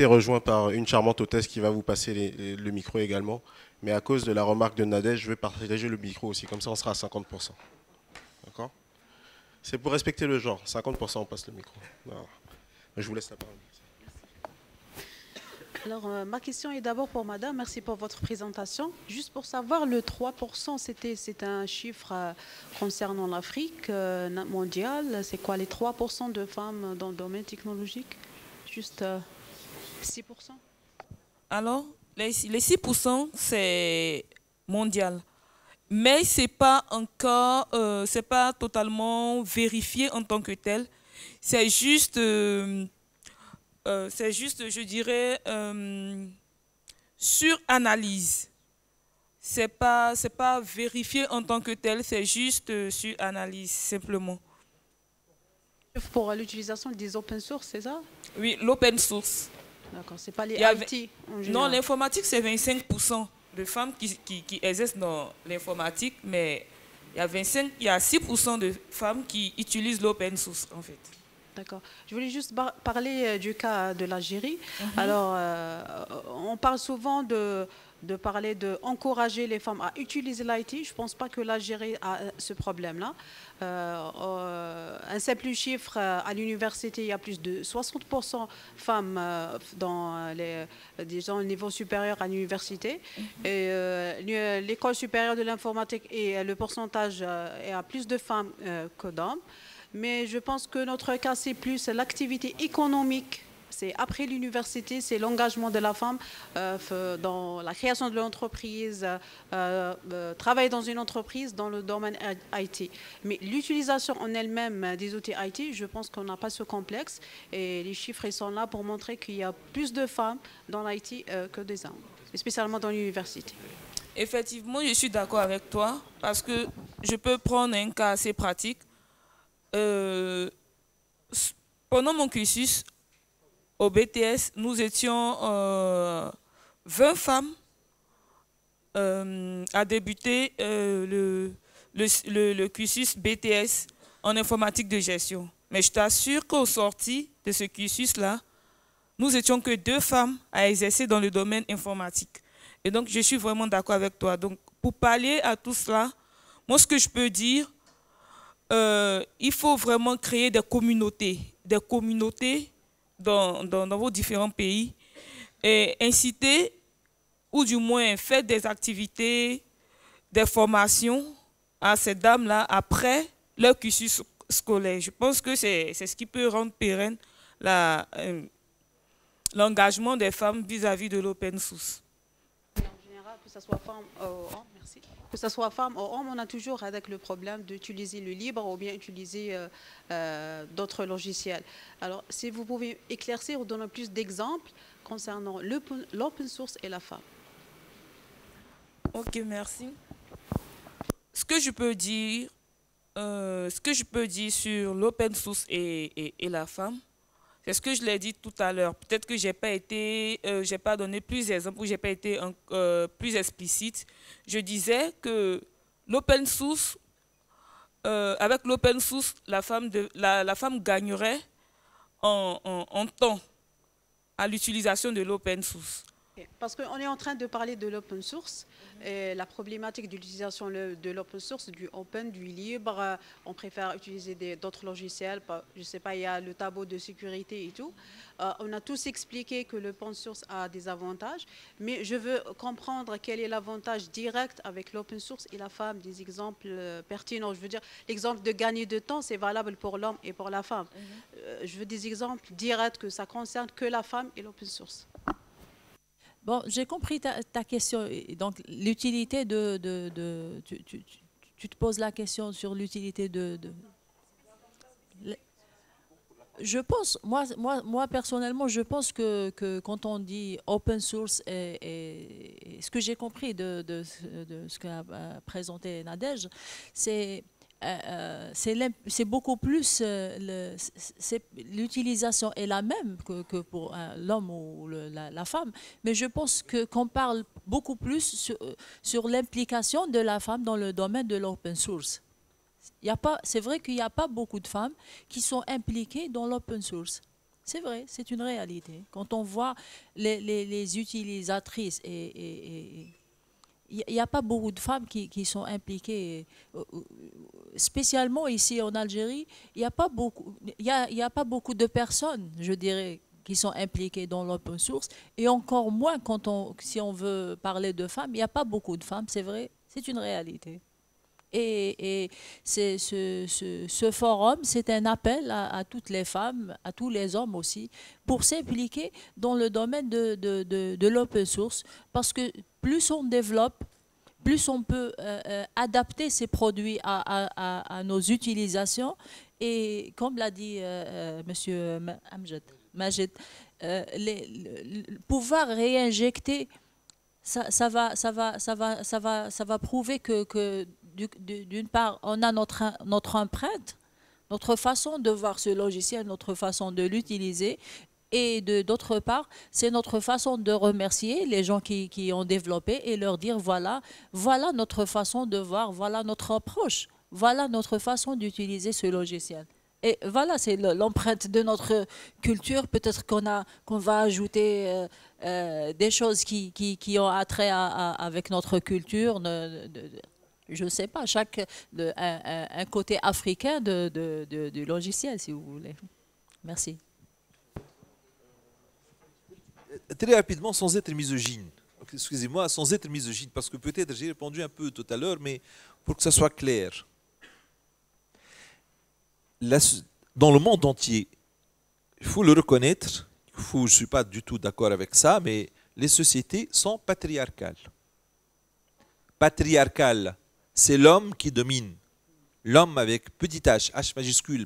été rejoint par une charmante hôtesse qui va vous passer le micro également. Mais à cause de la remarque de Nadège, je vais partager le micro aussi. Comme ça, on sera à 50%. D'accord? C'est pour respecter le genre. 50%, on passe le micro. Voilà. Je vous laisse la parole. Alors, ma question est d'abord pour madame. Merci pour votre présentation. Juste pour savoir, le 3%, c'est un chiffre concernant l'Afrique mondiale. C'est quoi les 3% de femmes dans le domaine technologique? Juste 6%? Alors, les 6%, c'est mondial. Mais c'est pas encore, c'est pas totalement vérifié en tant que tel. C'est juste, je dirais, sur analyse. C'est pas vérifié en tant que tel, c'est juste sur analyse, simplement. Pour l'utilisation des open source, c'est ça? Oui, l'open source. D'accord, c'est pas les IT en Non, général. l'informatique, c'est 25% de femmes qui exercent dans l'informatique, mais il y a 6% de femmes qui utilisent l'open source, en fait. D'accord. Je voulais juste parler du cas de l'Algérie. Alors, on parle souvent de parler d'encourager les femmes à utiliser l'IT. Je ne pense pas que l'Algérie a ce problème-là. Un simple chiffre, à l'université, il y a plus de 60% femmes dans disons, le niveau supérieur à l'université. Et l'école supérieure de l'informatique, et le pourcentage est à plus de femmes que d'hommes. Mais je pense que notre cas, c'est plus l'activité économique. C'est après l'université, c'est l'engagement de la femme dans la création de l'entreprise, travailler dans une entreprise dans le domaine IT. Mais l'utilisation en elle-même des outils IT, je pense qu'on n'a pas ce complexe. Et les chiffres ils sont là pour montrer qu'il y a plus de femmes dans l'IT que des hommes, spécialement dans l'université. Effectivement, je suis d'accord avec toi parce que je peux prendre un cas assez pratique. Pendant mon cursus au BTS, nous étions 20 femmes à débuter le cursus BTS en informatique de gestion. Mais je t'assure qu'au sorti de ce cursus-là, nous étions que 2 femmes à exercer dans le domaine informatique. Et donc, je suis vraiment d'accord avec toi. Donc, pour pallier à tout cela, moi, ce que je peux dire, il faut vraiment créer des communautés dans vos différents pays et inciter, ou du moins faire des activités, des formations à ces dames-là après leur cursus scolaire. Je pense que c'est ce qui peut rendre pérenne l'engagement des femmes vis-à-vis de l'open source. En général, que ce soit femme ou homme, merci. Que ce soit femme ou homme, on a toujours avec le problème d'utiliser le libre ou bien utiliser d'autres logiciels. Alors, si vous pouvez éclaircir ou donner plus d'exemples concernant l'open source et la femme. Ok, merci. Ce que je peux dire sur l'open source et la femme, c'est ce que je l'ai dit tout à l'heure. Peut-être que j'ai pas donné plus d'exemples ou j'ai pas été plus explicite. Je disais que l'open source, avec l'open source, la femme gagnerait en temps à l'utilisation de l'open source. Parce qu'on est en train de parler de l'open source, et la problématique d'utilisation de l'open source, du open, du libre. On préfère utiliser d'autres logiciels. Je ne sais pas, il y a le tableau de sécurité et tout. On a tous expliqué que l'open source a des avantages, mais je veux comprendre quel est l'avantage direct avec l'open source et la femme, des exemples pertinents. Je veux dire, l'exemple de gagner de temps, c'est valable pour l'homme et pour la femme. Je veux des exemples directs que ça concerne que la femme et l'open source. Bon, j'ai compris ta question. Donc, l'utilité tu te poses la question sur l'utilité Je pense, moi personnellement, je pense que quand on dit open source, et ce que j'ai compris de ce qu'a présenté Nadège, c'est beaucoup plus, l'utilisation est la même que pour l'homme ou la femme, mais je pense qu'on parle beaucoup plus sur l'implication de la femme dans le domaine de l'open source. C'est vrai qu'il n'y a pas beaucoup de femmes qui sont impliquées dans l'open source. C'est vrai, c'est une réalité. Quand on voit les utilisatrices, et il n'y a pas beaucoup de femmes qui sont impliquées, spécialement ici en Algérie, il n'y a pas beaucoup de personnes, je dirais, qui sont impliquées dans l'open source, et encore moins si on veut parler de femmes, il n'y a pas beaucoup de femmes, c'est vrai, c'est une réalité. Et ce forum, c'est un appel à toutes les femmes, à tous les hommes aussi, pour s'impliquer dans le domaine de l'open source, parce que plus on développe, plus on peut adapter ces produits à nos utilisations. Et comme l'a dit Monsieur Majed, pouvoir réinjecter, ça va prouver que d'une part, on a notre empreinte, notre façon de voir ce logiciel, notre façon de l'utiliser, et d'autre part, c'est notre façon de remercier les gens qui ont développé et leur dire voilà notre façon de voir, voilà notre approche, voilà notre façon d'utiliser ce logiciel. Et voilà, c'est l'empreinte de notre culture. Peut-être qu'on va ajouter des choses qui ont attrait avec notre culture. Je ne sais pas, un côté africain du logiciel, si vous voulez. Merci. Très rapidement, sans être misogyne. Excusez-moi, sans être misogyne, parce que peut-être j'ai répondu un peu tout à l'heure, mais pour que ça soit clair. Dans le monde entier, il faut le reconnaître, je ne suis pas du tout d'accord avec ça, mais les sociétés sont patriarcales. Patriarcales, c'est l'homme qui domine. L'homme avec petit h, H majuscule,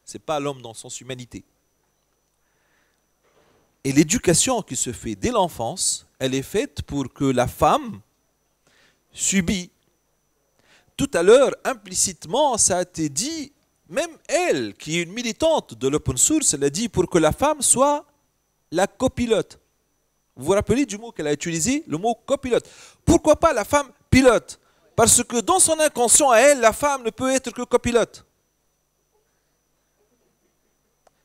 ce n'est pas l'homme dans son humanité. Et l'éducation qui se fait dès l'enfance, elle est faite pour que la femme subit. Tout à l'heure, implicitement, ça a été dit, même elle, qui est une militante de l'open source, elle a dit pour que la femme soit la copilote. Vous vous rappelez du mot qu'elle a utilisé, le mot copilote. Pourquoi pas la femme pilote? Parce que dans son inconscient à elle, la femme ne peut être que copilote.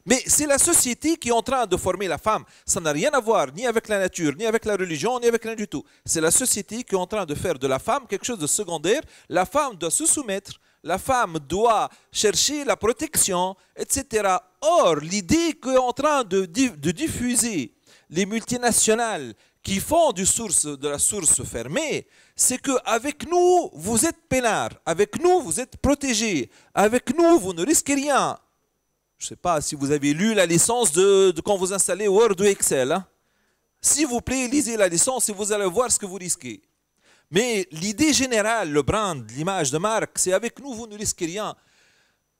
Mais c'est la société qui est en train de former la femme. Ça n'a rien à voir ni avec la nature, ni avec la religion, ni avec rien du tout. C'est la société qui est en train de faire de la femme quelque chose de secondaire. La femme doit se soumettre, la femme doit chercher la protection, etc. Or, l'idée qu'est en train de diffuser les multinationales qui font de la source fermée, c'est qu'avec nous, vous êtes peinards, avec nous, vous êtes protégés, avec nous, vous ne risquez rien. Je ne sais pas si vous avez lu la licence de quand vous installez Word ou Excel. Hein. S'il vous plaît, lisez la licence et vous allez voir ce que vous risquez. Mais l'idée générale, le brand, l'image de marque, c'est avec nous, vous ne risquez rien.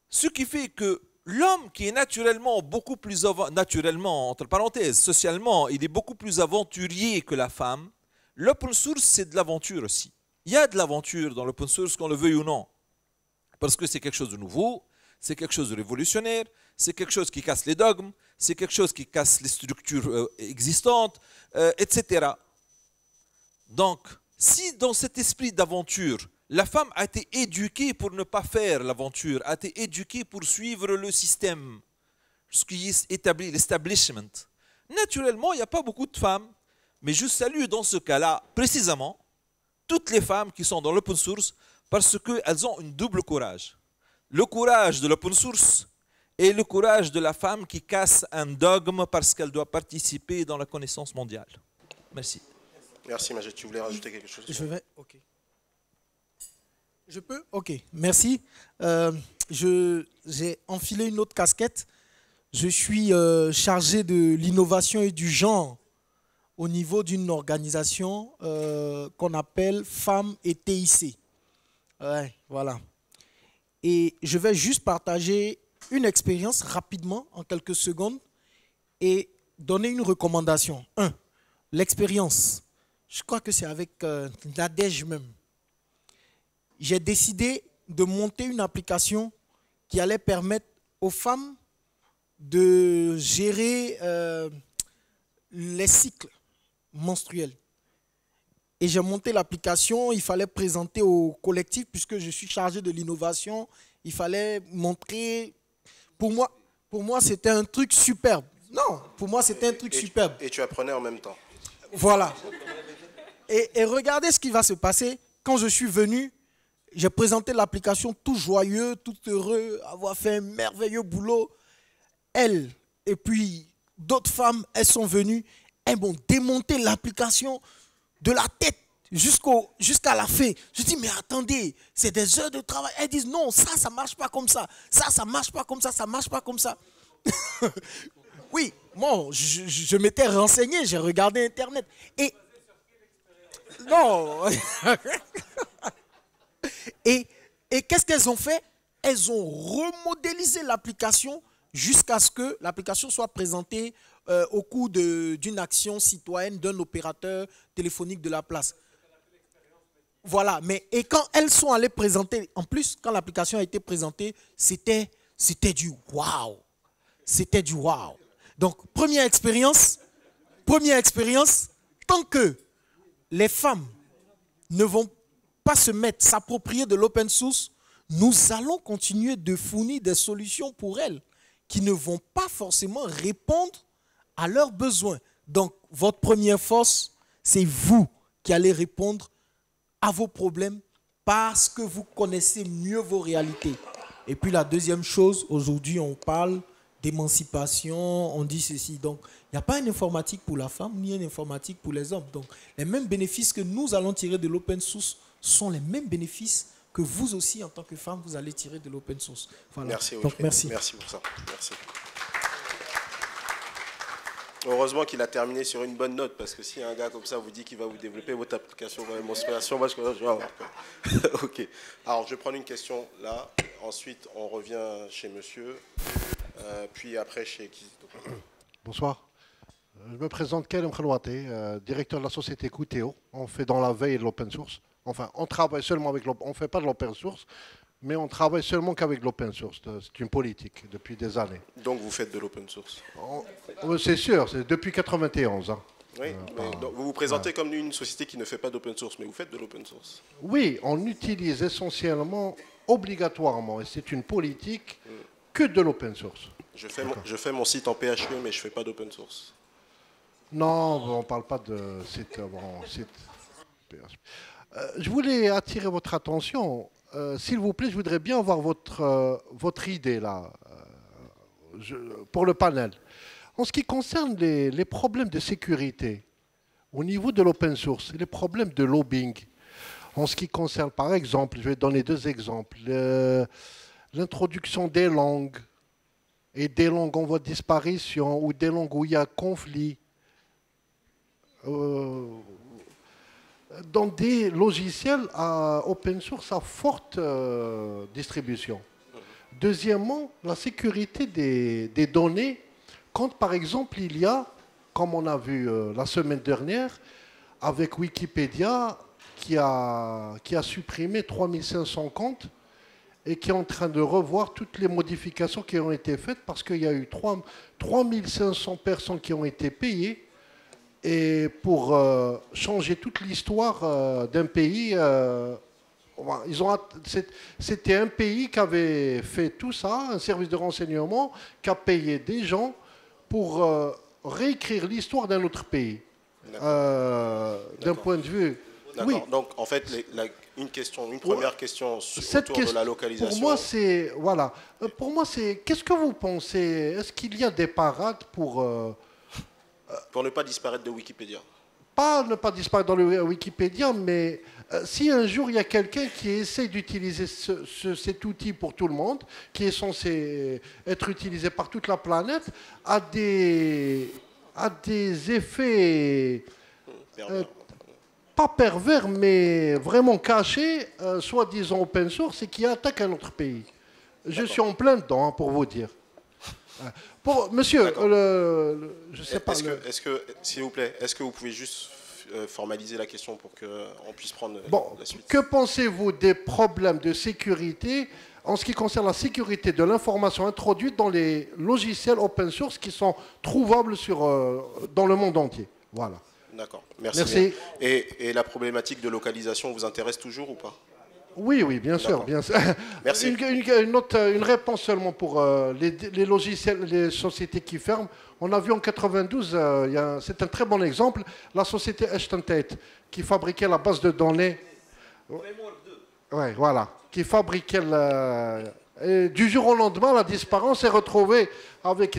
Ce qui fait que l'homme qui est naturellement beaucoup plus, naturellement, entre parenthèses, socialement, il est beaucoup plus aventurier que la femme. L'open source, c'est de l'aventure aussi. Il y a de l'aventure dans l'open source, qu'on le veuille ou non. Parce que c'est quelque chose de nouveau, c'est quelque chose de révolutionnaire, c'est quelque chose qui casse les dogmes, c'est quelque chose qui casse les structures existantes, etc. Donc, si dans cet esprit d'aventure, la femme a été éduquée pour ne pas faire l'aventure, a été éduquée pour suivre le système, ce qui est établi, l'establishment, naturellement, il n'y a pas beaucoup de femmes, mais je salue dans ce cas-là, précisément, toutes les femmes qui sont dans l'open source parce qu'elles ont un double courage. Le courage de l'open source et le courage de la femme qui casse un dogme parce qu'elle doit participer dans la connaissance mondiale. Merci. Merci Majed, tu voulais rajouter quelque chose? Je vais, ok. Je peux? Ok, merci. J'ai enfilé une autre casquette. Je suis chargé de l'innovation et du genre au niveau d'une organisation qu'on appelle Femmes et TIC. Ouais, voilà. Et je vais juste partager une expérience rapidement, en quelques secondes, et donner une recommandation. 1. L'expérience. Je crois que c'est avec Nadège même. J'ai décidé de monter une application qui allait permettre aux femmes de gérer les cycles menstruels. Et j'ai monté l'application, il fallait présenter au collectif, puisque je suis chargé de l'innovation, il fallait montrer. Pour moi c'était un truc superbe. Non, pour moi, c'était un truc superbe. Et tu apprenais en même temps. Voilà. Et regardez ce qui va se passer. Quand je suis venu, j'ai présenté l'application tout joyeux, tout heureux, avoir fait un merveilleux boulot. Elle et puis d'autres femmes, elles sont venues, elles m'ont démonté l'application de la tête jusqu'à la fin. Je dis, mais attendez, c'est des heures de travail. Elles disent, non, ça ne marche pas comme ça. Ça ne marche pas comme ça, ça ne marche pas comme ça. Oui, bon, je m'étais renseigné, j'ai regardé Internet. Et non. Et qu'est-ce qu'elles ont fait? Elles ont remodélisé l'application jusqu'à ce que l'application soit présentée au cours d'une action citoyenne d'un opérateur téléphonique de la place. Voilà, et quand elles sont allées présenter, en plus, quand l'application a été présentée, c'était du waouh. C'était du waouh. Donc, première expérience, tant que les femmes ne vont pas s'approprier de l'open source, nous allons continuer de fournir des solutions pour elles qui ne vont pas forcément répondre à leurs besoins. Donc, votre première force, c'est vous qui allez répondre à vos problèmes parce que vous connaissez mieux vos réalités. Et puis la deuxième chose, aujourd'hui, on parle d'émancipation, on dit ceci. Donc, il n'y a pas une informatique pour la femme ni une informatique pour les hommes. Donc, les mêmes bénéfices que nous allons tirer de l'open source sont les mêmes bénéfices que vous aussi, en tant que femme, vous allez tirer de l'open source. Voilà. Merci, donc, merci. Merci pour ça. Merci. Heureusement qu'il a terminé sur une bonne note, parce que si un gars comme ça vous dit qu'il va vous développer votre application dans l'émancipation, moi je vais avoir peur. Ok. Alors, je vais prendre une question là. Ensuite, on revient chez monsieur. Puis après, chez qui? Bonsoir. Je me présente Karim Khalouati, directeur de la société Couteo. On fait dans la veille de l'open source. Enfin, on travaille seulement avec l'open source. On ne fait pas de l'open source, mais on travaille seulement qu'avec l'open source. C'est une politique depuis des années. Donc vous faites de l'open source? C'est sûr, c'est depuis 91. Hein. Oui, mais vous vous présentez comme une société qui ne fait pas d'open source, mais vous faites de l'open source? Oui, on utilise essentiellement, obligatoirement, et c'est une politique, que de l'open source. Je fais mon site en PHP, mais je ne fais pas d'open source. Non, on ne parle pas de site. Je voulais attirer votre attention. S'il vous plaît, je voudrais bien avoir votre idée là, pour le panel. En ce qui concerne les problèmes de sécurité au niveau de l'open source, les problèmes de lobbying, en ce qui concerne, par exemple, je vais donner deux exemples, l'introduction des langues, et des langues en voie de disparition, ou des langues où il y a conflit, dans des logiciels à open source à forte distribution. Deuxièmement, la sécurité des données, quand par exemple il y a, comme on a vu la semaine dernière, avec Wikipédia, qui a supprimé 3500 comptes et qui est en train de revoir toutes les modifications qui ont été faites parce qu'il y a eu 3500 personnes qui ont été payées. Et pour changer toute l'histoire d'un pays, c'était un pays qui avait fait tout ça, un service de renseignement, qui a payé des gens pour réécrire l'histoire d'un autre pays. D'un point de vue... Oui. Donc, en fait, une première question autour de la localisation. Pour moi, c'est... Voilà. Pour moi, c'est... Qu'est-ce que vous pensez? Est-ce qu'il y a des parades pour ne pas disparaître de Wikipédia? Pas ne pas disparaître dans le Wikipédia, mais si un jour il y a quelqu'un qui essaie d'utiliser cet outil pour tout le monde, qui est censé être utilisé par toute la planète, a des effets pas pervers, mais vraiment cachés, soi-disant open source, et qui attaquent un autre pays. Je suis en plein dedans, hein, pour vous dire. Monsieur, je sais pas. S'il vous plaît, est-ce que vous pouvez juste formaliser la question pour qu'on puisse prendre la suite? Que pensez-vous des problèmes de sécurité en ce qui concerne la sécurité de l'information introduite dans les logiciels open source qui sont trouvables dans le monde entier? Voilà. D'accord, merci. Et la problématique de localisation vous intéresse toujours ou pas? Oui, oui, bien sûr, D'accord. bien sûr. Merci. Une réponse seulement pour les logiciels, les sociétés qui ferment. On a vu en 92, c'est un très bon exemple, la société Ashton Tate qui fabriquait la base de données. Ouais, voilà, qui fabriquait et du jour au lendemain, la disparance s'est retrouvée avec.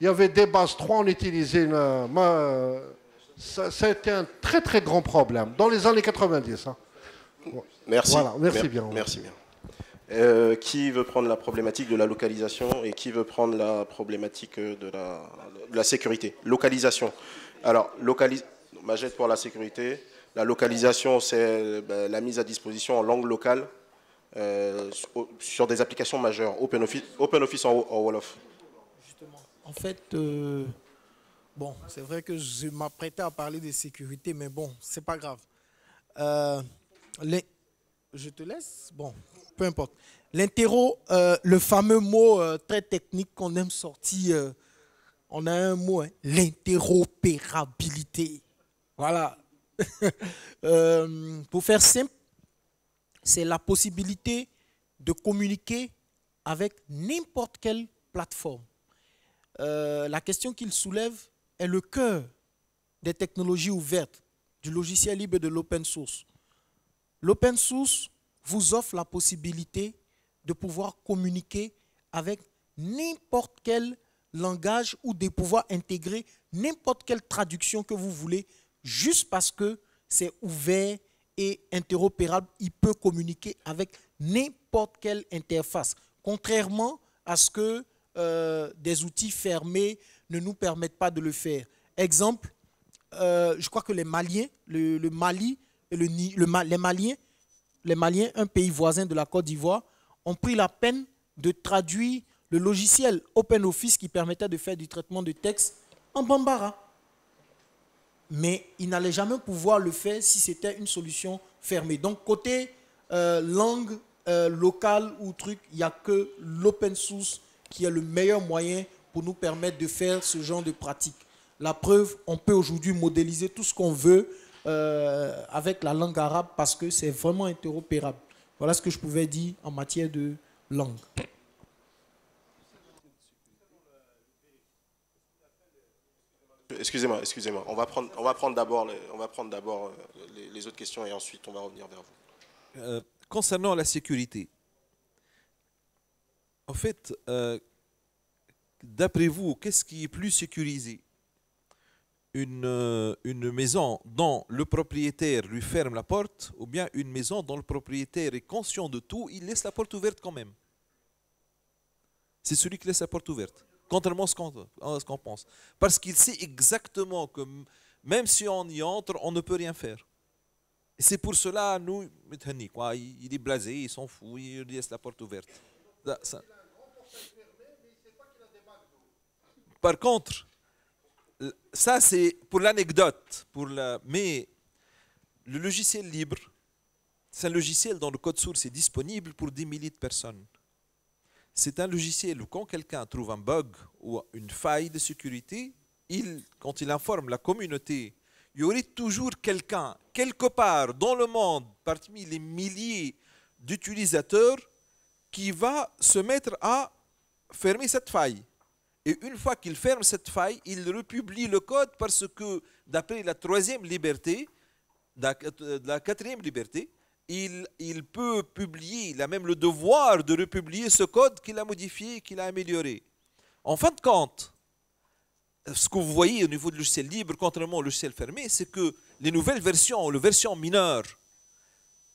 Il y avait des bases 3, on utilisait ça a été un très très grand problème dans les années 90. Hein. Merci. Voilà, merci bien. Merci bien. Qui veut prendre la problématique de la localisation et qui veut prendre la problématique de la sécurité? Localisation. Alors, Majed pour la sécurité. La localisation, c'est la mise à disposition en langue locale sur des applications majeures. OpenOffice en Wolof. Justement. En fait, bon, c'est vrai que je m'apprêtais à parler de sécurité, mais bon, c'est pas grave. Je te laisse. Bon, peu importe. L'interro, le fameux mot très technique qu'on aime sortir, on a un mot, hein, l'interopérabilité. Voilà. Pour faire simple, c'est la possibilité de communiquer avec n'importe quelle plateforme. La question qu'il soulève est le cœur des technologies ouvertes, du logiciel libre et de l'open source. L'open source vous offre la possibilité de pouvoir communiquer avec n'importe quel langage ou de pouvoir intégrer n'importe quelle traduction que vous voulez, juste parce que c'est ouvert et interopérable. Il peut communiquer avec n'importe quelle interface, contrairement à ce que des outils fermés ne nous permettent pas de le faire. Exemple, je crois que les Maliens, le Mali, les Maliens, un pays voisin de la Côte d'Ivoire, ont pris la peine de traduire le logiciel OpenOffice qui permettait de faire du traitement de texte en Bambara. Mais ils n'allaient jamais pouvoir le faire si c'était une solution fermée. Donc, côté langue locale ou truc, il n'y a que l'open source qui est le meilleur moyen pour nous permettre de faire ce genre de pratique. La preuve, on peut aujourd'hui modéliser tout ce qu'on veut avec la langue arabe parce que c'est vraiment interopérable. Voilà ce que je pouvais dire en matière de langue. Excusez-moi. On va prendre d'abord les autres questions et ensuite on va revenir vers vous. Concernant la sécurité, en fait, d'après vous, qu'est-ce qui est plus sécurisé? Une maison dont le propriétaire lui ferme la porte ou bien une maison dont le propriétaire est conscient de tout, il laisse la porte ouverte quand même? C'est celui qui laisse la porte ouverte, contrairement à ce qu'on pense. Parce qu'il sait exactement que même si on y entre, on ne peut rien faire. Et c'est pour cela, nous, il est blasé, il s'en fout, il laisse la porte ouverte. Par contre, ça c'est pour l'anecdote, mais le logiciel libre, c'est un logiciel dont le code source est disponible pour des milliers de personnes. C'est un logiciel où quand quelqu'un trouve un bug ou une faille de sécurité, quand il informe la communauté, il y aurait toujours quelqu'un, quelque part dans le monde, parmi les milliers d'utilisateurs, qui va se mettre à fermer cette faille. Et une fois qu'il ferme cette faille, il republie le code parce que, d'après la troisième liberté, la quatrième liberté, il peut publier, il a même le devoir de republier ce code qu'il a modifié, qu'il a amélioré. En fin de compte, ce que vous voyez au niveau du logiciel libre, contrairement au logiciel fermé, c'est que les nouvelles versions, les versions mineures,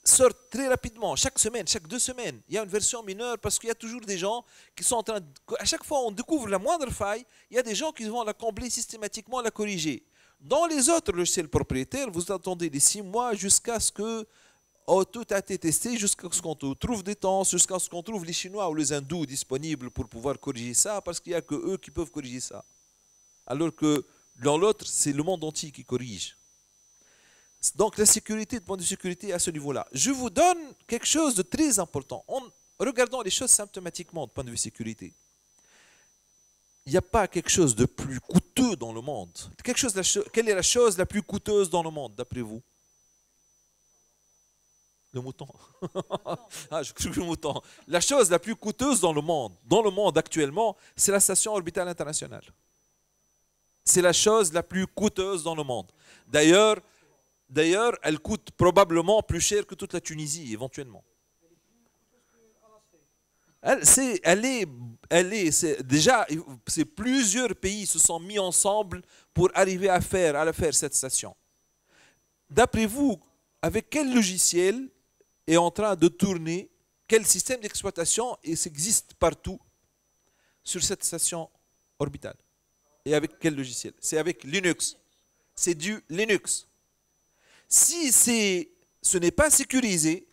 sortent très rapidement, chaque semaine, chaque 2 semaines. Il y a une version mineure parce qu'il y a toujours des gens qui sont en train de... À chaque fois on découvre la moindre faille, il y a des gens qui vont la combler systématiquement, la corriger. Dans les autres logiciels propriétaires, vous attendez les 6 mois jusqu'à ce que tout a été testé, jusqu'à ce qu'on trouve des temps, jusqu'à ce qu'on trouve les Chinois ou les Hindous disponibles pour pouvoir corriger ça, parce qu'il n'y a que eux qui peuvent corriger ça. Alors que dans l'autre, c'est le monde entier qui corrige. Donc la sécurité, le point de sécurité à ce niveau-là. Je vous donne quelque chose de très important. Regardons les choses symptomatiquement du point de vue sécurité. Il n'y a pas quelque chose de plus coûteux dans le monde. Quelle est la chose la plus coûteuse dans le monde, d'après vous? Le mouton. Ah, je crois que le mouton. La chose la plus coûteuse dans le monde actuellement, c'est la station orbitale internationale. C'est la chose la plus coûteuse dans le monde. D'ailleurs, elle coûte probablement plus cher que toute la Tunisie, éventuellement. Déjà, plusieurs pays se sont mis ensemble pour arriver à faire cette station. D'après vous, avec quel logiciel est en train de tourner, quel système d'exploitation existe partout sur cette station orbitale? Et avec quel logiciel? C'est avec Linux. C'est du Linux. Si ce n'est pas sécurisé,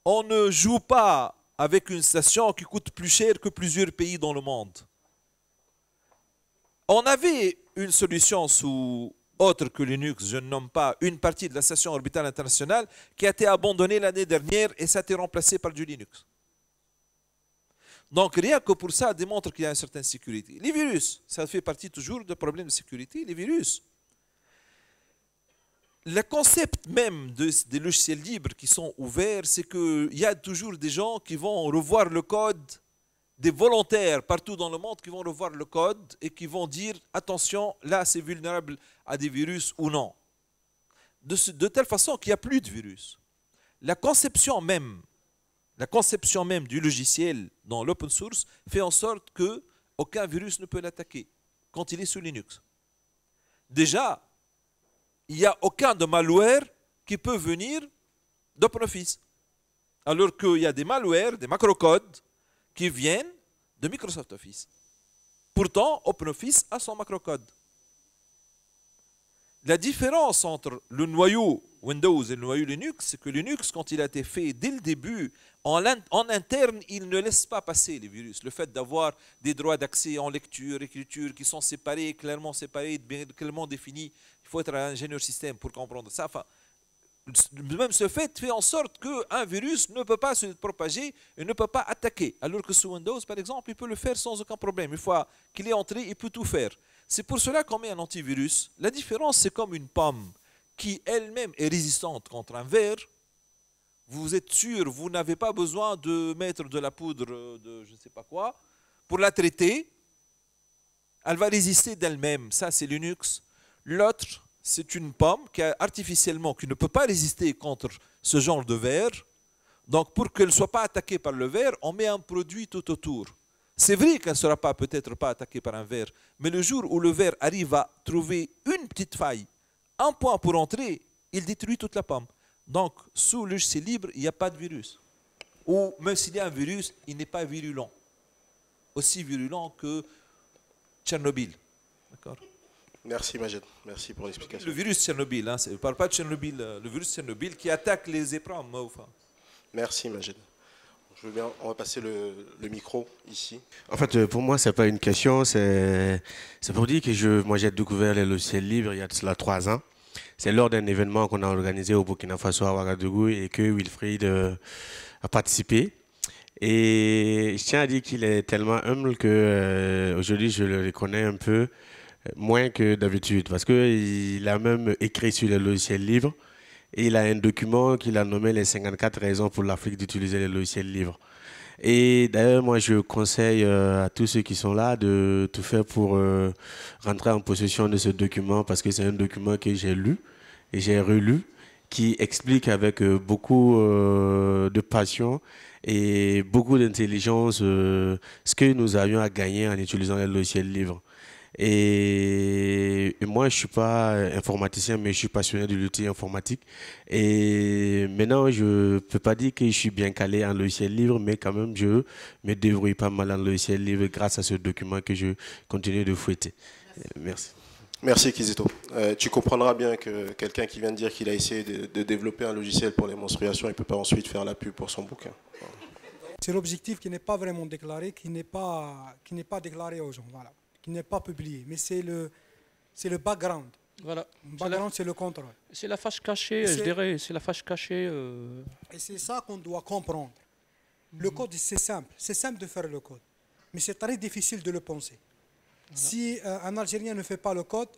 on ne joue pas avec une station qui coûte plus cher que plusieurs pays dans le monde. On avait une solution sous autre que Linux, je ne nomme pas, une partie de la station orbitale internationale qui a été abandonnée l'année dernière et ça a été remplacé par du Linux. Donc rien que pour ça démontre qu'il y a une certaine sécurité. Les virus, ça fait partie toujours de problèmes de sécurité. Les virus, le concept même des logiciels libres qui sont ouverts, c'est qu'il y a toujours des gens qui vont revoir le code, des volontaires partout dans le monde qui vont revoir le code et qui vont dire attention, là c'est vulnérable à des virus ou non. De telle façon qu'il n'y a plus de virus. La conception même du logiciel dans l'open source fait en sorte qu'aucun virus ne peut l'attaquer quand il est sous Linux. Déjà, il n'y a aucun de malware qui peut venir d'OpenOffice. Alors qu'il y a des malwares, des macrocodes qui viennent de Microsoft Office. Pourtant, OpenOffice a son macrocode. La différence entre le noyau Windows et le noyau Linux, c'est que Linux, quand il a été fait dès le début, en interne, il ne laisse pas passer les virus. Le fait d'avoir des droits d'accès en lecture, écriture, qui sont séparés, clairement clairement définis, il faut être un ingénieur système pour comprendre ça. Enfin, même ce fait en sorte qu'un virus ne peut pas se propager et ne peut pas attaquer. Alors que sous Windows, par exemple, il peut le faire sans aucun problème. Une fois qu'il est entré, il peut tout faire. C'est pour cela qu'on met un antivirus. La différence, c'est comme une pomme qui elle-même est résistante contre un verre. Vous êtes sûr, vous n'avez pas besoin de mettre de la poudre de je ne sais pas quoi pour la traiter. Elle va résister d'elle-même. Ça, c'est Linux. L'autre, c'est une pomme qui ne peut pas résister contre ce genre de verre. Donc, pour qu'elle ne soit pas attaquée par le verre, on met un produit tout autour. C'est vrai qu'elle ne sera peut-être pas attaquée par un verre, mais le jour où le verre arrive à trouver une petite faille, un point pour entrer, il détruit toute la pomme. Donc, sous le logiciel libre, il n'y a pas de virus. Ou même s'il y a un virus, il n'est pas virulent. Aussi virulent que Tchernobyl. D'accord ? Merci Majed, merci pour l'explication. Le virus Tchernobyl, hein, je ne parle pas de Tchernobyl, le virus Tchernobyl qui attaque les EPROM. Enfin. Merci Majed. Je veux bien, on va passer le micro ici. En fait, pour moi, ce n'est pas une question, c'est pour dire que moi j'ai découvert les logiciels libres il y a de cela 3 ans. C'est lors d'un événement qu'on a organisé au Burkina Faso à Ouagadougou et que Wilfried a participé. Et je tiens à dire qu'il est tellement humble qu'aujourd'hui je le reconnais un peu moins que d'habitude parce qu'il a même écrit sur les logiciels libres et il a un document qu'il a nommé les 54 raisons pour l'Afrique d'utiliser les logiciels libres. Et d'ailleurs, moi, je conseille à tous ceux qui sont là de tout faire pour rentrer en possession de ce document parce que c'est un document que j'ai lu et j'ai relu qui explique avec beaucoup de passion et beaucoup d'intelligence ce que nous avions à gagner en utilisant les logiciels libres. Et moi, je ne suis pas informaticien, mais je suis passionné de l'outil informatique. Et maintenant, je ne peux pas dire que je suis bien calé en logiciel libre, mais quand même, je me débrouille pas mal en logiciel libre grâce à ce document que je continue de fouetter. Merci. Merci Kizito. Tu comprendras bien que quelqu'un qui vient de dire qu'il a essayé de développer un logiciel pour les menstruations, il ne peut pas ensuite faire la pub pour son bouquin. C'est l'objectif qui n'est pas vraiment déclaré, qui n'est pas déclaré aux gens, voilà, qui n'est pas publié, mais c'est le background. Voilà. Le background, c'est le contrôle. C'est la fâche cachée, je dirais, c'est la fâche cachée. Et c'est ça qu'on doit comprendre. Le code, c'est simple de faire le code, mais c'est très difficile de le penser. Voilà. Si un Algérien ne fait pas le code,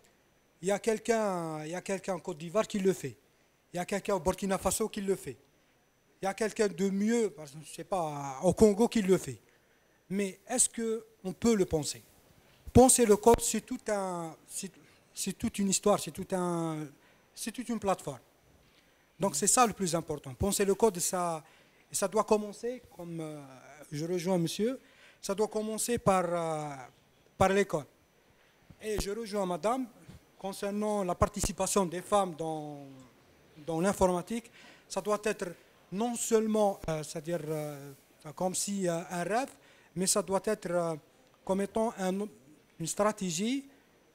il y a quelqu'un en Côte d'Ivoire qui le fait. Il y a quelqu'un au Burkina Faso qui le fait. Il y a quelqu'un de mieux, je ne sais pas, au Congo qui le fait. Mais est-ce qu'on peut le penser? Penser le code, c'est toute une histoire, c'est toute une plateforme. Donc c'est ça le plus important. Penser le code, ça doit commencer, comme je rejoins monsieur, ça doit commencer par l'école. Et je rejoins madame, concernant la participation des femmes dans l'informatique, ça doit être non seulement, c'est-à-dire comme si un rêve, mais ça doit être comme étant une stratégie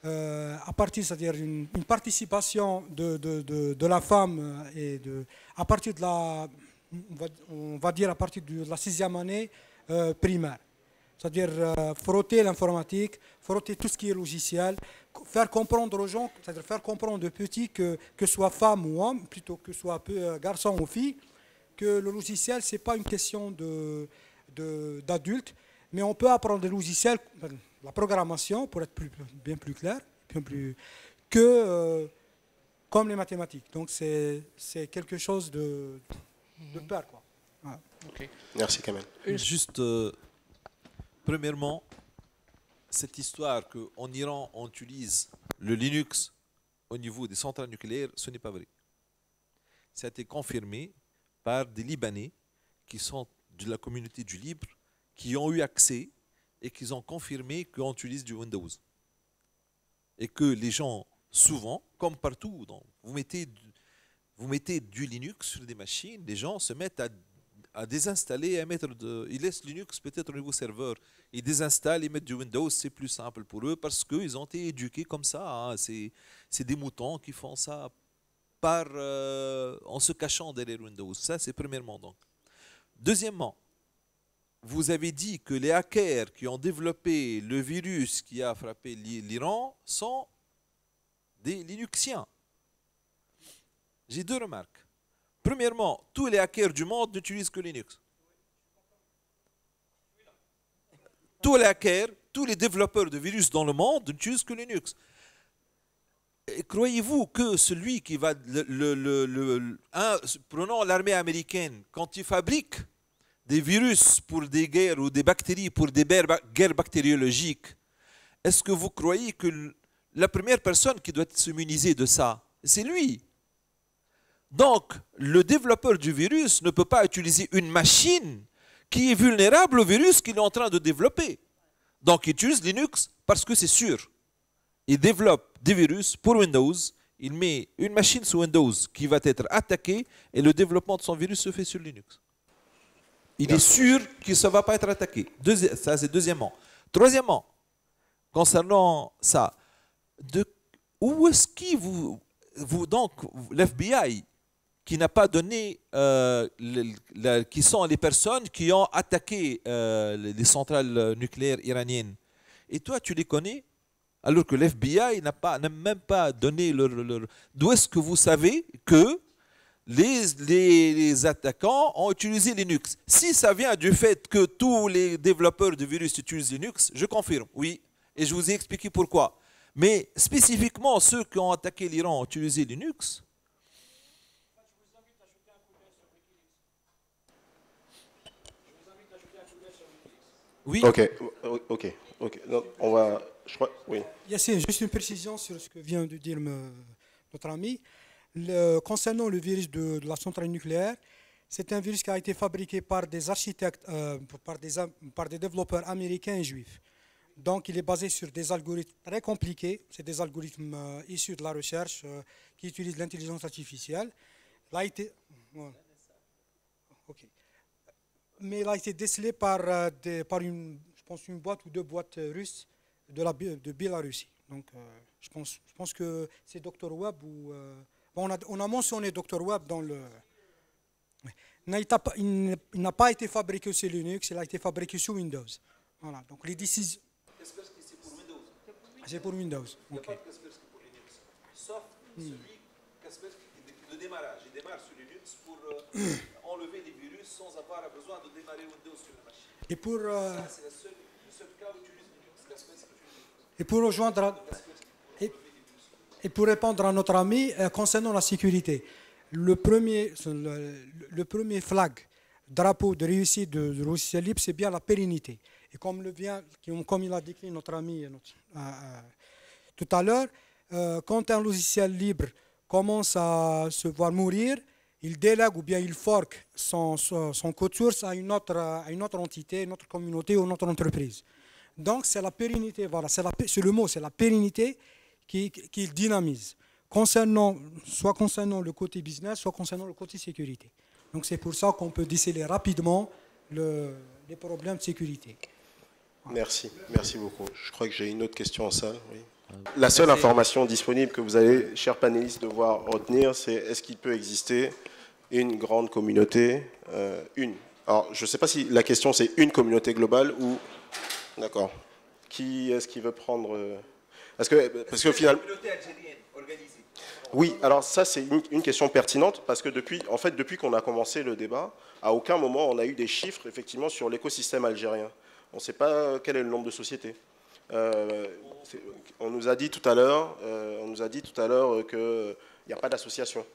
à partir, c'est-à-dire une participation de la femme et à partir de la, on va dire à partir de la 6e année primaire. C'est-à-dire frotter l'informatique, frotter tout ce qui est logiciel, faire comprendre aux gens, c'est-à-dire faire comprendre aux petits que soit femme ou homme, plutôt que soit garçon ou fille, que le logiciel, ce n'est pas une question d'adulte, mais on peut apprendre le logiciel, la programmation, pour être bien plus clair, comme les mathématiques. Donc c'est quelque chose de pair, quoi. Voilà. Okay. Merci Kamel. Juste, premièrement, cette histoire qu'en Iran, on utilise le Linux au niveau des centrales nucléaires, ce n'est pas vrai. Ça a été confirmé par des Libanais qui sont de la communauté du libre, qui ont eu accès et qui ont confirmé qu'on utilise du Windows. Et que les gens, souvent, comme partout, vous mettez du Linux sur des machines, les gens se mettent à désinstaller, à mettre ils laissent Linux peut-être au niveau serveur, ils désinstallent, ils mettent du Windows, c'est plus simple pour eux parce qu'ils ont été éduqués comme ça. Hein. C'est des moutons qui font ça en se cachant derrière Windows. Ça, c'est premièrement. Donc. Deuxièmement, vous avez dit que les hackers qui ont développé le virus qui a frappé l'Iran sont des Linuxiens. J'ai deux remarques. Premièrement, tous les hackers du monde n'utilisent que Linux. Tous les hackers, tous les développeurs de virus dans le monde n'utilisent que Linux. Croyez-vous que celui qui va... prenons l'armée américaine, quand il fabrique des virus pour des guerres ou des bactéries pour des guerres bactériologiques, est-ce que vous croyez que la première personne qui doit s'immuniser de ça, c'est lui? Donc, le développeur du virus ne peut pas utiliser une machine qui est vulnérable au virus qu'il est en train de développer. Donc, il utilise Linux parce que c'est sûr. Il développe des virus pour Windows, il met une machine sous Windows qui va être attaquée et le développement de son virus se fait sur Linux. Il est sûr que ça ne va pas être attaqué. Ça, c'est deuxièmement. Troisièmement, concernant ça, où est-ce que donc, l'FBI, qui n'a pas donné, qui sont les personnes qui ont attaqué les centrales nucléaires iraniennes, et toi, tu les connais, alors que l'FBI n'a même pas donné leur... D'où est-ce que vous savez que les attaquants ont utilisé Linux? Si ça vient du fait que tous les développeurs de virus utilisent Linux, je confirme, oui, et je vous ai expliqué pourquoi. Mais spécifiquement, ceux qui ont attaqué l'Iran ont utilisé Linux. Oui. Ok. Donc, on va... Je crois, oui. Yassine, juste une précision sur ce que vient de dire notre ami. Concernant le virus de la centrale nucléaire, c'est un virus qui a été fabriqué par des architectes, par des développeurs américains et juifs. Donc, il est basé sur des algorithmes très compliqués. C'est des algorithmes issus de la recherche qui utilisent l'intelligence artificielle. Mais il a été décelé par une boîte ou deux boîtes russes de Biélorussie. Donc, je pense que c'est Dr Web ou... on a mentionné Dr Web dans le... Il n'a pas été fabriqué sur Linux, il a été fabriqué sur Windows. Voilà, donc les décisions... Kaspersky, c'est pour Windows. C'est pour Windows. Il n'y a pas de Kaspersky pour Linux. Sauf celui Kaspersky de démarrage. Il démarre sur Linux pour enlever les virus sans avoir besoin de démarrer Windows sur la machine. Et pour... Ça, c'est le seul cas où utilise Linux. Kaspersky utilise Linux. Et pour rejoindre... Et pour répondre à notre ami concernant la sécurité, le premier flag, drapeau de réussite de logiciel libre, c'est bien la pérennité. Et comme il a décrit notre ami tout à l'heure, quand un logiciel libre commence à se voir mourir, il délègue ou bien il fork son code source à une autre entité, une autre communauté ou une autre entreprise. Donc c'est la pérennité, voilà, c'est le mot, c'est la pérennité qui dynamise, soit concernant le côté business, soit concernant le côté sécurité. Donc c'est pour ça qu'on peut déceler rapidement les problèmes de sécurité. Merci, merci beaucoup. Je crois que j'ai une autre question en salle. Oui. La seule information disponible que vous allez, chers panélistes, devoir retenir, c'est est-ce qu'il peut exister une grande communauté, Alors, je ne sais pas si la question c'est une communauté globale ou... D'accord. Qui est-ce qui veut prendre... Parce que finalement... Oui, alors ça c'est une question pertinente parce que depuis qu'on a commencé le débat, à aucun moment on a eu des chiffres effectivement sur l'écosystème algérien. On ne sait pas quel est le nombre de sociétés. On nous a dit tout à l'heure qu'il n'y a pas d'association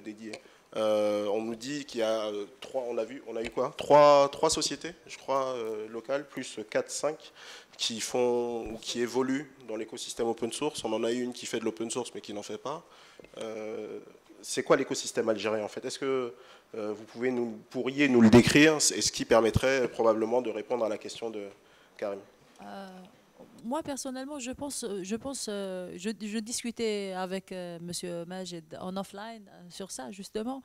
dédiée. On nous dit qu'il y a on a eu quoi, trois sociétés, je crois, locales, plus 4-5 qui évoluent dans l'écosystème open source. On en a une qui fait de l'open source mais qui n'en fait pas. C'est quoi l'écosystème algérien en fait? Est-ce que vous pourriez nous le décrire, et ce qui permettrait probablement de répondre à la question de Karim? Moi, personnellement, je discutais avec M. Majed en offline sur ça, justement.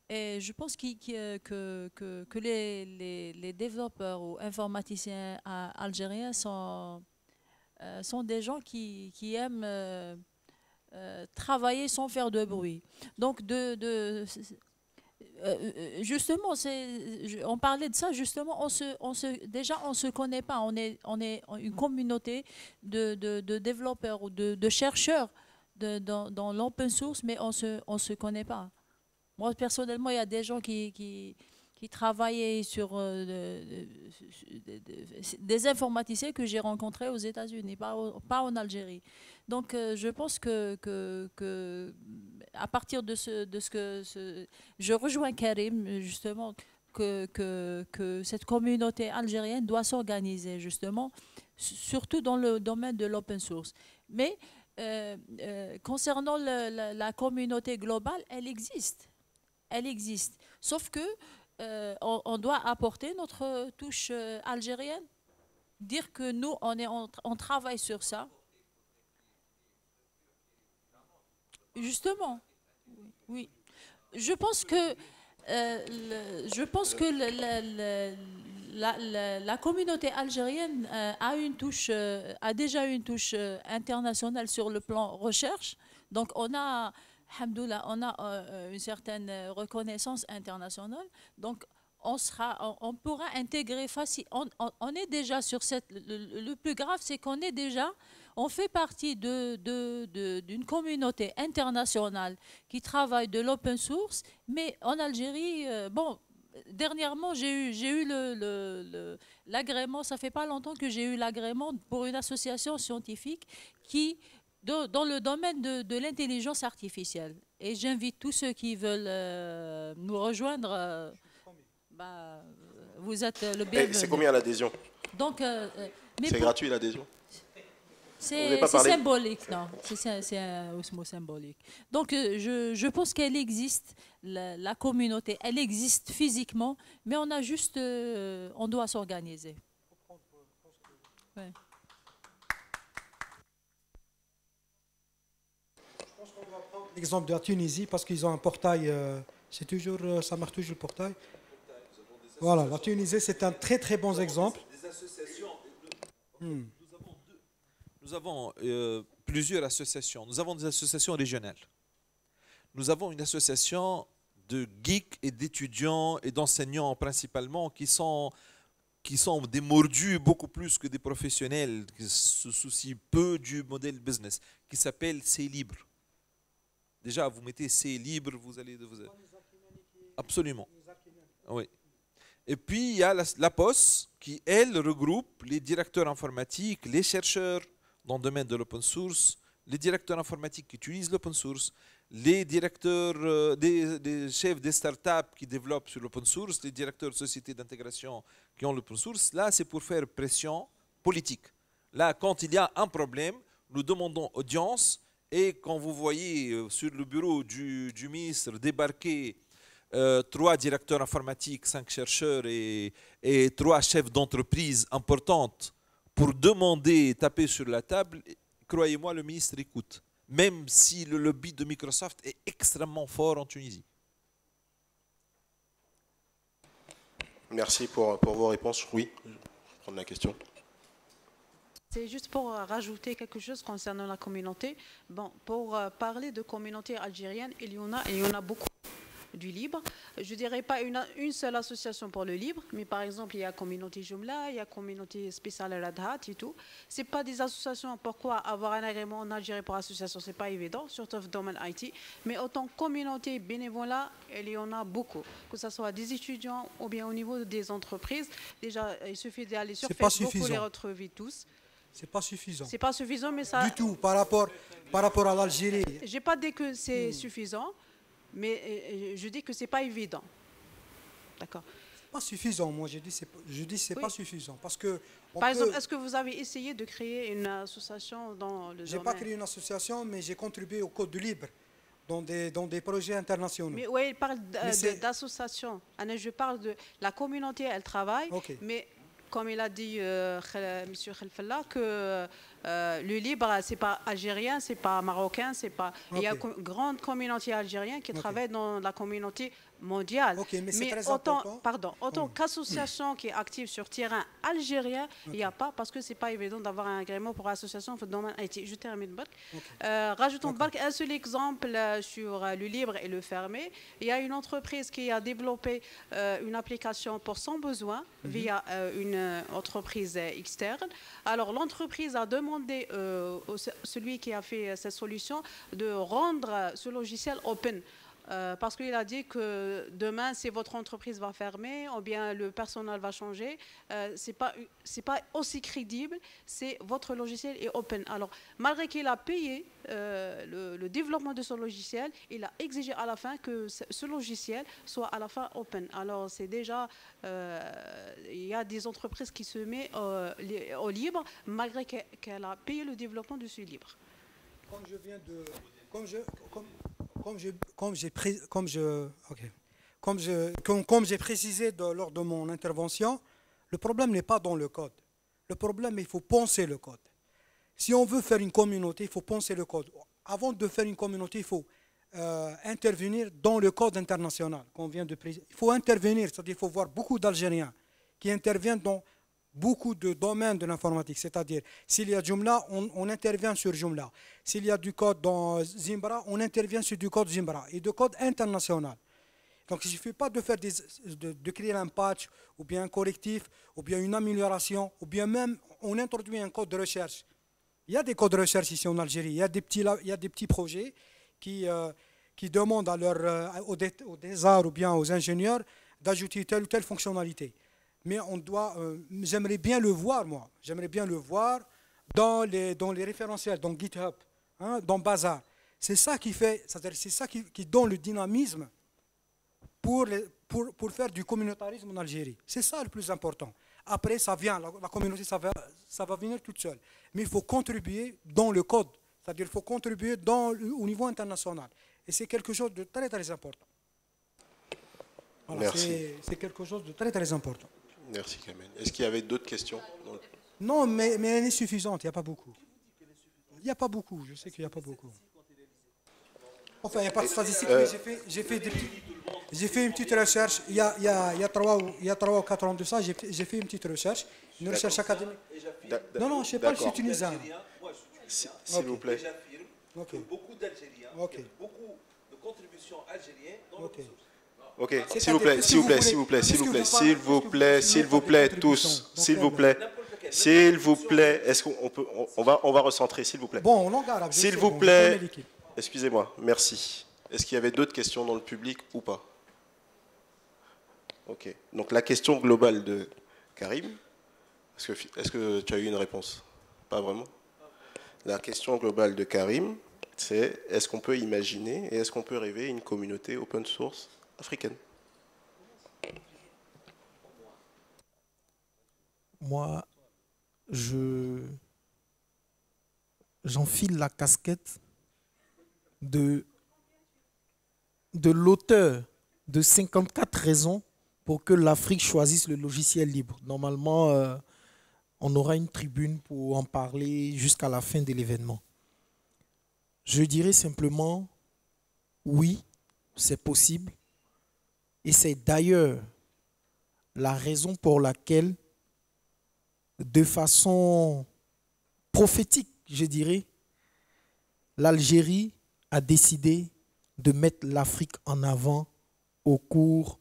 Et je pense que les développeurs ou informaticiens algériens sont des gens qui aiment travailler sans faire de bruit. Donc, justement, on parlait de ça, justement, déjà on ne se connaît pas, on est une communauté de développeurs ou de chercheurs dans l'open source, mais on se connaît pas. Moi, personnellement, il y a des gens qui travaillaient sur des informaticiens que j'ai rencontrés aux États-Unis, pas en Algérie. Donc, je pense que à partir de ce que je rejoins Karim, justement, que cette communauté algérienne doit s'organiser, justement, surtout dans le domaine de l'open source. Mais concernant la communauté globale, elle existe. Elle existe. Sauf que on doit apporter notre touche algérienne, dire que nous, on travaille sur ça. Justement, oui. Je pense que la communauté algérienne a déjà une touche internationale sur le plan recherche. Donc on a, alhamdoulilah, une certaine reconnaissance internationale. Donc on pourra intégrer facilement. On est déjà sur le plus grave, c'est qu'on est déjà... On fait partie d'une communauté internationale qui travaille de l'open source, mais en Algérie, dernièrement, j'ai eu l'agrément, ça fait pas longtemps que j'ai eu l'agrément pour une association scientifique qui, dans le domaine de l'intelligence artificielle. Et j'invite tous ceux qui veulent nous rejoindre, vous êtes le bienvenu. C'est combien l'adhésion? C'est gratuit l'adhésion? C'est symbolique, non? C'est un mot symbolique. Donc, je pense qu'elle existe, la communauté, elle existe physiquement, mais on a juste, on doit s'organiser. Ouais. Je pense qu'on va prendre l'exemple de la Tunisie parce qu'ils ont un portail, ça marche toujours le portail. Voilà, la Tunisie, c'est un très très bon exemple. Des associations. Nous avons plusieurs associations. Nous avons des associations régionales. Nous avons une association de geeks et d'étudiants et d'enseignants principalement qui sont des mordus beaucoup plus que des professionnels, qui se soucient peu du modèle business, qui s'appelle C'est Libre. Déjà, vous mettez C'est Libre, vous allez... Absolument. Oui. Et puis, il y a la POS qui, elle, regroupe les directeurs informatiques, les chercheurs dans le domaine de l'open source, les directeurs informatiques qui utilisent l'open source, les directeurs, des chefs des startups qui développent sur l'open source, les directeurs de sociétés d'intégration qui ont l'open source, là c'est pour faire pression politique. Là, quand il y a un problème, nous demandons audience et quand vous voyez sur le bureau du ministre débarquer 3 directeurs informatiques, 5 chercheurs et 3 chefs d'entreprise importantes pour demander, taper sur la table, croyez-moi, le ministre écoute. Même si le lobby de Microsoft est extrêmement fort en Tunisie. Merci pour vos réponses. Oui, je vais prendre la question. C'est juste pour rajouter quelque chose concernant la communauté. Bon, pour parler de communauté algérienne, il y en a beaucoup. Du libre. Je ne dirais pas une seule association pour le libre, mais par exemple, il y a Communauté Joomla, il y a Communauté spéciale Red Hat et tout. Ce n'est pas des associations. Pourquoi avoir un agrément en Algérie pour association? Ce n'est pas évident, surtout dans le domaine IT. Mais autant communauté bénévolat, il y en a beaucoup. Que ce soit des étudiants ou bien au niveau des entreprises. Déjà, il suffit d'aller sur Facebook pour les retrouver tous. C'est pas suffisant. C'est pas suffisant, mais ça... Du tout, par rapport à l'Algérie. Je n'ai pas dit que c'est suffisant. Mais je dis que ce n'est pas évident. D'accord. Pas suffisant, moi je dis que ce n'est pas suffisant. Parce que par exemple, est-ce que vous avez essayé de créer une association dans le domaine? Je n'ai pas créé une association, mais j'ai contribué au Code du Libre dans des projets internationaux. Mais oui, il parle d'association. Je parle de la communauté, elle travaille, mais comme il a dit M. Khelfella, que le libre, ce n'est pas algérien, ce n'est pas marocain, c'est pas... Il y a une grande communauté algérienne qui travaille dans la communauté mondiale. Mais autant qu'association qui est active sur terrain algérien, il n'y a pas, parce que ce n'est pas évident d'avoir un agrément pour association dans le domaine IT. Je termine, Bark. Rajoutons, Bark, un seul exemple sur le libre et le fermé. Il y a une entreprise qui a développé une application pour son besoin via une entreprise externe. Alors, l'entreprise a demandé celui qui a fait cette solution de rendre ce logiciel open. Parce qu'il a dit que demain, si votre entreprise va fermer ou bien le personnel va changer, c'est pas aussi crédible, c'est votre logiciel est open. Alors, malgré qu'il a payé le développement de ce logiciel, il a exigé à la fin que ce logiciel soit à la fin open. Alors, c'est déjà, il y a des entreprises qui se mettent au libre, malgré qu'elle a payé le développement de ce libre. Comme j'ai précisé lors de mon intervention, le problème n'est pas dans le code. Le problème, il faut penser le code. Si on veut faire une communauté, il faut penser le code. Avant de faire une communauté, il faut intervenir dans le code international qu'on vient de préciser. Il faut intervenir, c'est-à-dire qu'il faut voir beaucoup d'Algériens qui interviennent dans beaucoup de domaines de l'informatique, c'est-à-dire s'il y a Joomla, on intervient sur Joomla. S'il y a du code dans Zimbra, on intervient sur du code Zimbra et du code international. Donc il ne suffit pas de créer un patch ou bien un correctif ou bien une amélioration ou bien même on introduit un code de recherche. Il y a des codes de recherche ici en Algérie, il y a des petits projets qui demandent aux désarts ou bien aux ingénieurs d'ajouter telle ou telle fonctionnalité. Mais j'aimerais bien le voir, moi. J'aimerais bien le voir dans les référentiels, dans GitHub, dans Bazaar. C'est ça qui fait, c'est ça qui donne le dynamisme pour faire du communautarisme en Algérie. C'est ça le plus important. Après, ça vient, la communauté, ça va venir toute seule. Mais il faut contribuer dans le code, c'est-à-dire il faut contribuer au niveau international. Et c'est quelque chose de très, très important. Voilà, merci. C'est quelque chose de très, très important. Merci, Kamel. Est-ce qu'il y avait d'autres questions? Non, mais elle est suffisante, il n'y a pas beaucoup. Il n'y a pas beaucoup, je sais qu'il n'y a pas beaucoup. Enfin, il n'y a pas de statistiques, mais j'ai fait une petite recherche, il y a 3 ou 4 ans de ça, j'ai fait une petite recherche, une recherche académique. Non, je ne sais pas, je suis tunisien. S'il vous plaît. Beaucoup d'Algériens, beaucoup de contributions algériennes dans le processus. Ok, s'il vous plaît, s'il vous plaît, s'il vous plaît, s'il vous plaît, s'il vous plaît, s'il vous plaît, tous, s'il vous plaît, s'il vous plaît, est-ce qu'on peut, on va recentrer, s'il vous plaît. Bon, langue arabe. S'il vous plaît, excusez-moi, merci. Est-ce qu'il y avait d'autres questions dans le public ou pas? Ok, donc la question globale de Karim, est-ce que tu as eu une réponse? Pas vraiment. La question globale de Karim, C'est est-ce qu'on peut imaginer et est-ce qu'on peut rêver une communauté open source africaine? Moi, j'enfile la casquette de l'auteur de 54 raisons pour que l'Afrique choisisse le logiciel libre. Normalement, on aura une tribune pour en parler jusqu'à la fin de l'événement. Je dirais simplement, oui, c'est possible. Et c'est d'ailleurs la raison pour laquelle, de façon prophétique, je dirais, l'Algérie a décidé de mettre l'Afrique en avant au cours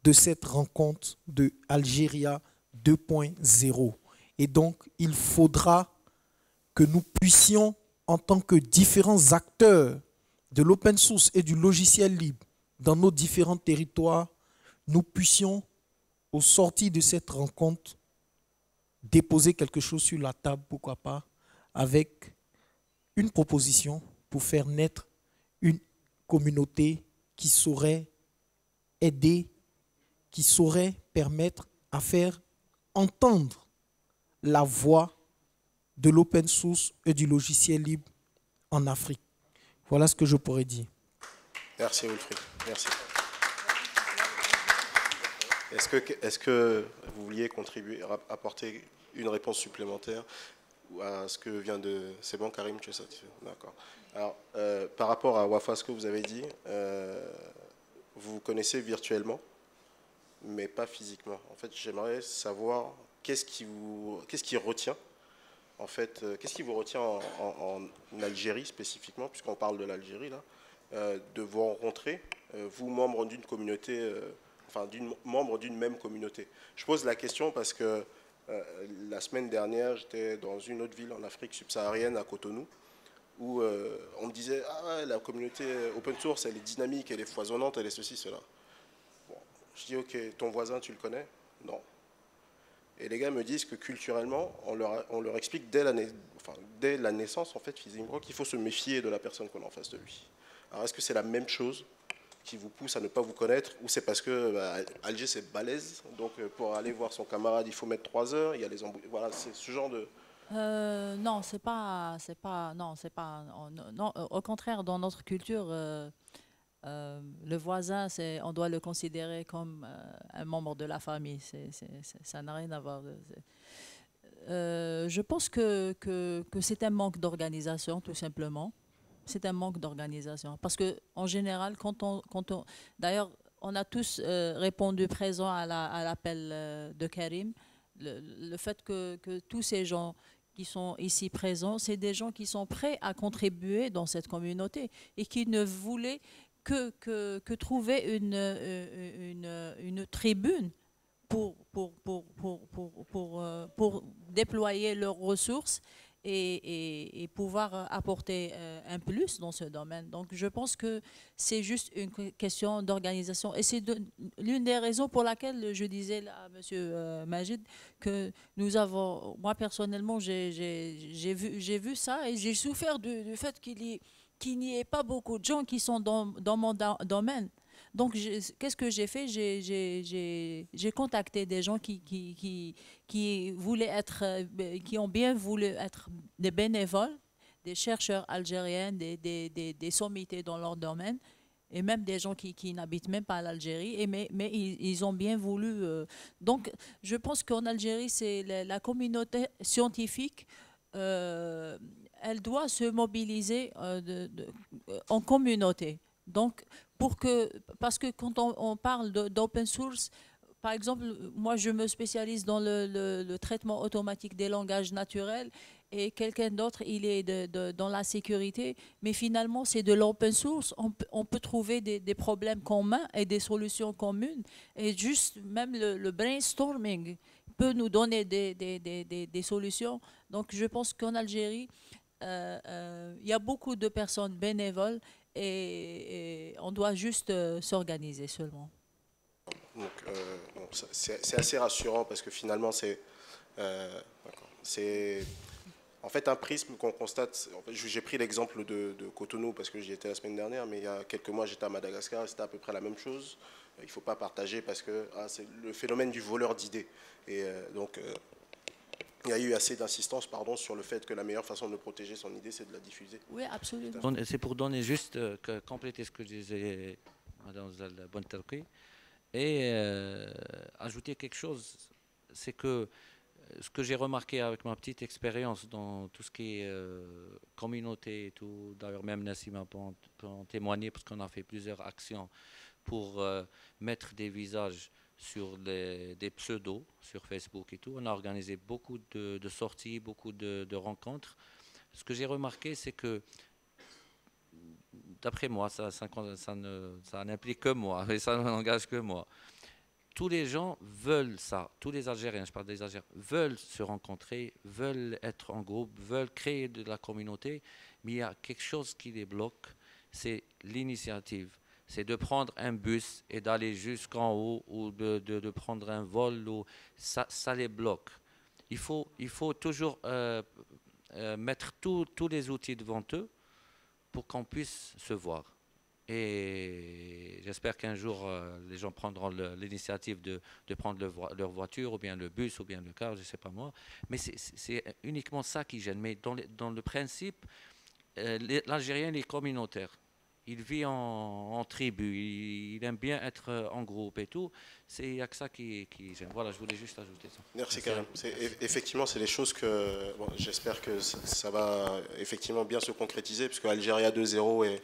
de cette rencontre de Algéria 2.0. Et donc, il faudra que nous puissions, en tant que différents acteurs de l'open source et du logiciel libre dans nos différents territoires, nous puissions, au sortir de cette rencontre, déposer quelque chose sur la table, pourquoi pas, avec une proposition pour faire naître une communauté qui saurait aider, qui saurait permettre à faire entendre la voix de l'open source et du logiciel libre en Afrique. Voilà ce que je pourrais dire. Merci Wilfried, merci. Est-ce que vous vouliez contribuer, apporter une réponse supplémentaire à ce que vient de... C'est bon Karim, tu es satisfait? D'accord. Alors, par rapport à Wafa, ce que vous avez dit, vous vous connaissez virtuellement, mais pas physiquement. En fait, j'aimerais savoir qu'est-ce qui retient, en fait, qu'est-ce qui vous retient en Algérie spécifiquement, puisqu'on parle de l'Algérie là, de vous rencontrer, vous membres d'une communauté, membre d'une même communauté. Je pose la question parce que la semaine dernière, j'étais dans une autre ville en Afrique subsaharienne, à Cotonou, où on me disait « Ah ouais, la communauté open source, elle est dynamique, elle est foisonnante, elle est ceci, cela. » Bon, je dis « Ok, ton voisin, tu le connais ?» Non. Et les gars me disent que culturellement, on leur explique dès la naissance, en fait, physiquement, qu'il faut se méfier de la personne qu'on a en face de lui. Alors, est-ce que c'est la même chose qui vous pousse à ne pas vous connaître, ou c'est parce que Alger, c'est balèze, donc pour aller voir son camarade, il faut mettre 3 heures, il y a les embrouilles. Voilà, c'est ce genre de... Non, non, au contraire, dans notre culture, le voisin, on doit le considérer comme un membre de la famille. Ça n'a rien à voir. Je pense que c'est un manque d'organisation, tout simplement. C'est un manque d'organisation. Parce qu'en général, d'ailleurs, on a tous répondu présent à l'appel de Karim. Le fait que tous ces gens qui sont ici présents, c'est des gens qui sont prêts à contribuer dans cette communauté et qui ne voulaient que trouver une tribune pour déployer leurs ressources et pouvoir apporter un plus dans ce domaine. Donc, je pense que c'est juste une question d'organisation. Et c'est l'une des raisons pour laquelle je disais à M. Majid que nous avons, moi personnellement, j'ai vu ça et j'ai souffert du fait qu'il n'y ait pas beaucoup de gens qui sont dans mon domaine. Donc, qu'est-ce que j'ai fait? J'ai contacté des gens qui voulaient être, qui ont bien voulu être des bénévoles, des chercheurs algériens, des sommités dans leur domaine, et même des gens qui n'habitent même pas l'Algérie, mais ils ont bien voulu. Donc, je pense qu'en Algérie, c'est la communauté scientifique. Elle doit se mobiliser en communauté. Donc, parce que quand on parle d'open source, par exemple, moi je me spécialise dans le traitement automatique des langages naturels et quelqu'un d'autre, il est dans la sécurité, mais finalement c'est de l'open source. On peut trouver des problèmes communs et des solutions communes, et juste même le brainstorming peut nous donner des solutions. Donc je pense qu'en Algérie, il y a beaucoup de personnes bénévoles et on doit juste s'organiser seulement. Donc, c'est assez rassurant parce que finalement, c'est En fait, un prisme qu'on constate, en fait, j'ai pris l'exemple de Cotonou parce que j'y étais la semaine dernière, mais il y a quelques mois, j'étais à Madagascar et c'était à peu près la même chose. Il ne faut pas partager parce que c'est le phénomène du voleur d'idées. Et donc, il y a eu assez d'insistance sur le fait que la meilleure façon de protéger son idée, c'est de la diffuser. Oui, absolument. C'est pour donner juste, compléter ce que disait Mme Bontarki et ajouter quelque chose, c'est que ce que j'ai remarqué avec ma petite expérience dans tout ce qui est communauté et tout, d'ailleurs même Nassima peut en témoigner parce qu'on a fait plusieurs actions pour mettre des visages sur des pseudos sur Facebook et tout. On a organisé beaucoup de sorties, beaucoup de rencontres. Ce que j'ai remarqué, c'est que, d'après moi, ça n'implique que moi, et ça n'engage que moi. Tous les gens veulent ça, tous les Algériens, je parle des Algériens, veulent se rencontrer, veulent être en groupe, veulent créer de la communauté, mais il y a quelque chose qui les bloque, c'est l'initiative. C'est de prendre un bus et d'aller jusqu'en haut ou de prendre un vol, ça les bloque. Il faut toujours mettre tous les outils devant eux pour qu'on puisse se voir. Et j'espère qu'un jour, les gens prendront l'initiative de prendre leur voiture, ou bien le bus, ou bien le car, je ne sais pas moi. Mais c'est uniquement ça qui gêne. Mais dans le principe, l'Algérien est communautaire. Il vit en tribu, il aime bien être en groupe et tout. Il n'y a que ça qui gêne. Voilà, je voulais juste ajouter ça. Merci Karim. Effectivement, c'est des choses que j'espère que ça va effectivement bien se concrétiser, puisque Algéria 2.0 est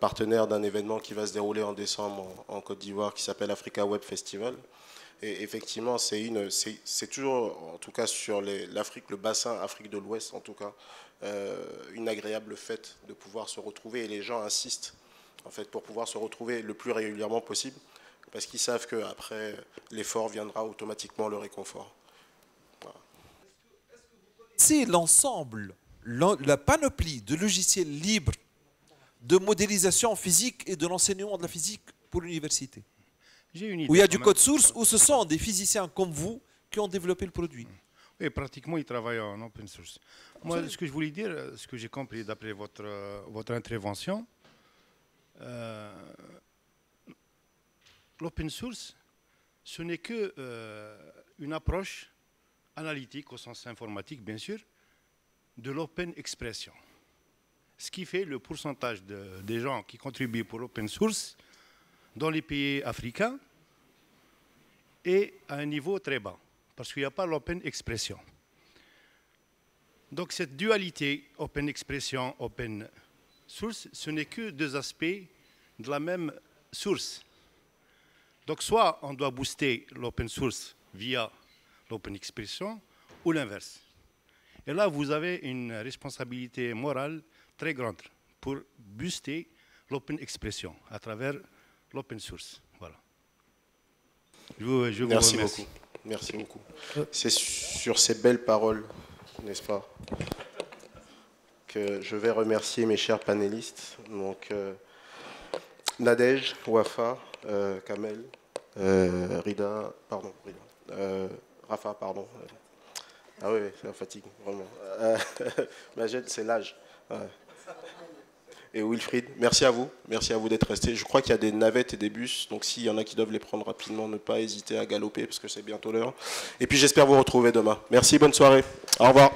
partenaire d'un événement qui va se dérouler en décembre en Côte d'Ivoire qui s'appelle Africa Web Festival. Et effectivement, c'est toujours, en tout cas sur l'Afrique, le bassin Afrique de l'Ouest en tout cas, une agréable fête de pouvoir se retrouver. Et les gens insistent en fait pour pouvoir se retrouver le plus régulièrement possible, parce qu'ils savent qu'après, l'effort viendra automatiquement le réconfort. Voilà. C'est l'ensemble, la panoplie de logiciels libres de modélisation physique et de l'enseignement de la physique pour l'université. Où il y a du code source, où ce sont des physiciens comme vous qui ont développé le produit. Oui, pratiquement, ils travaillent en open source. Moi, ce que je voulais dire, ce que j'ai compris d'après votre intervention, l'open source, ce n'est que une approche analytique, au sens informatique, bien sûr, de l'open expression. Ce qui fait le pourcentage des gens qui contribuent pour l'open source dans les pays africains est à un niveau très bas, parce qu'il n'y a pas l'open expression. Donc cette dualité open expression, open source, ce n'est que deux aspects de la même source. Donc soit on doit booster l'open source via l'open expression, ou l'inverse. Et là, vous avez une responsabilité morale très grande pour booster l'open expression à travers l'open source. Voilà. Je vous remercie. Beaucoup. Merci beaucoup. C'est sur ces belles paroles, n'est-ce pas, que je vais remercier mes chers panélistes. Donc, Nadège, Wafa, Kamel, Rida, pardon, Rafa, pardon. Ah oui, ça fatigue, vraiment. Majed, c'est l'âge. Ouais. Et Wilfried, merci à vous d'être restés. Je crois qu'il y a des navettes et des bus, donc s'il y en a qui doivent les prendre rapidement, ne pas hésiter à galoper parce que c'est bientôt l'heure. Et puis j'espère vous retrouver demain. Merci, bonne soirée. Au revoir.